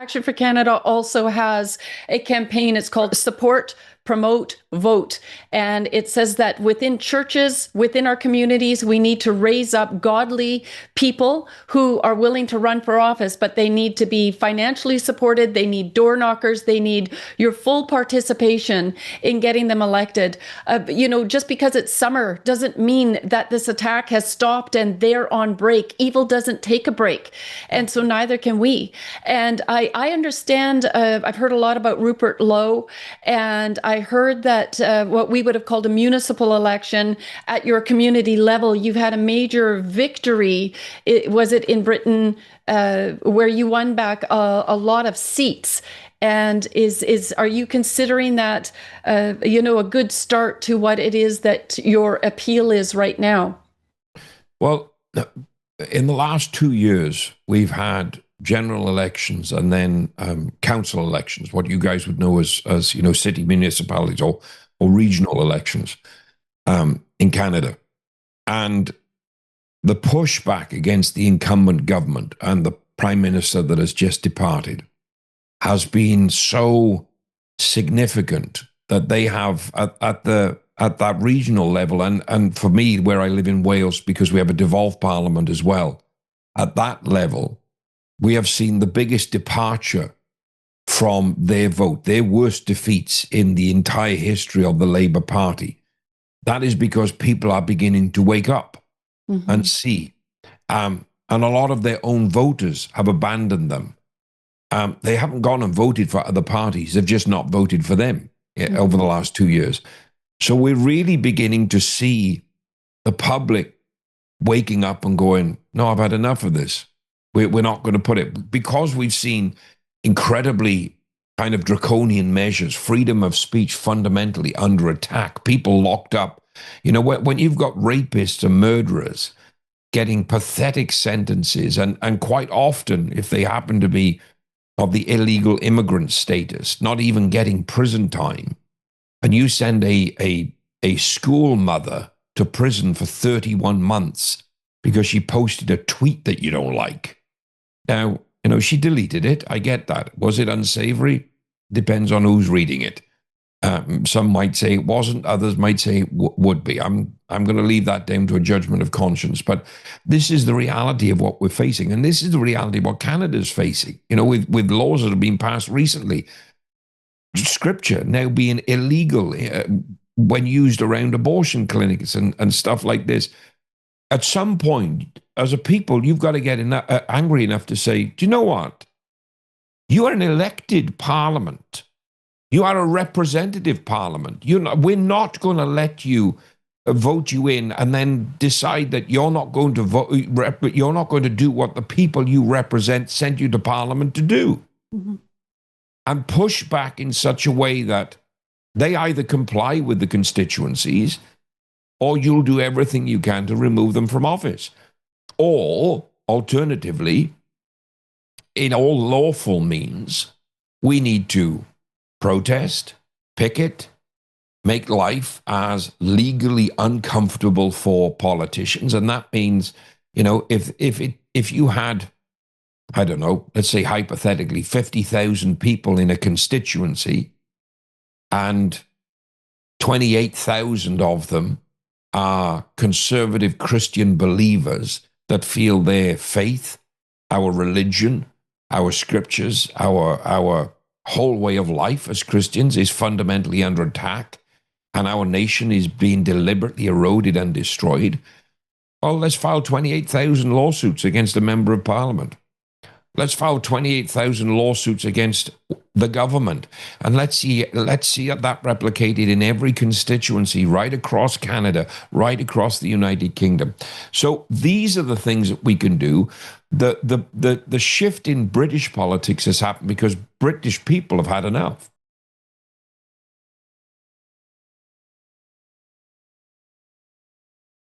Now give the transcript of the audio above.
Action for Canada also has a campaign. It's called Support, Promote, Vote. And it says that within churches, within our communities, we need to raise up godly people who are willing to run for office, but they need to be financially supported. They need door knockers. They need your full participation in getting them elected. Just because it's summer doesn't mean that this attack has stopped and they're on break. Evil doesn't take a break. And so neither can we. And I understand, I've heard a lot about Rupert Lowe, and I heard that what we would have called a municipal election at your community level, you've had a major victory. Was it in Britain where you won back a lot of seats? And are you considering that, a good start to what it is that your appeal is right now? Well, in the last 2 years, we've had general elections and then council elections, what you guys would know as city municipalities or regional elections in Canada. And the pushback against the incumbent government and the prime minister that has just departed has been so significant that they have at that regional level, and for me, where I live in Wales, because we have a devolved parliament as well, at that level, we have seen the biggest departure from their vote, their worst defeats in the entire history of the Labour Party. That is because people are beginning to wake up and see. And a lot of their own voters have abandoned them. They haven't gone and voted for other parties. They've just not voted for them over the last 2 years. So we're really beginning to see the public waking up and going, no, I've had enough of this. We're not going to put it, because we've seen incredibly kind of draconian measures, freedom of speech fundamentally under attack, people locked up. When you've got rapists and murderers getting pathetic sentences, and quite often, if they happen to be of the illegal immigrant status, not even getting prison time, and you send a school mother to prison for 31 months because she posted a tweet that you don't like. Now, she deleted it. I get that. Was it unsavory? Depends on who's reading it. Some might say it wasn't. Others might say it would be. I'm going to leave that down to a judgment of conscience. But this is the reality of what we're facing. And this is the reality of what Canada's facing. With laws that have been passed recently. Scripture now being illegal when used around abortion clinics and stuff like this. At some point, as a people, you've got to get angry enough to say, do you know what? You are an elected parliament. You are a representative parliament. We're not going to let you vote you in and then decide that you're not going to vote. You're not going to do what the people you represent sent you to parliament to do, and push back in such a way that they either comply with the constituencies, or you'll do everything you can to remove them from office. Or, alternatively, in all lawful means, we need to protest, picket, make life as legally uncomfortable for politicians. And that means, if you had, I don't know, let's say hypothetically, 50,000 people in a constituency, and 28,000 of them are conservative Christian believers that feel their faith, our religion, our scriptures, our whole way of life as Christians is fundamentally under attack, and our nation is being deliberately eroded and destroyed. Well, let's file 28,000 lawsuits against a member of parliament. Let's file 28,000 lawsuits against the government, and let's see that replicated in every constituency right across Canada, right across the United Kingdom. So these are the things that we can do. The shift in British politics has happened because British people have had enough.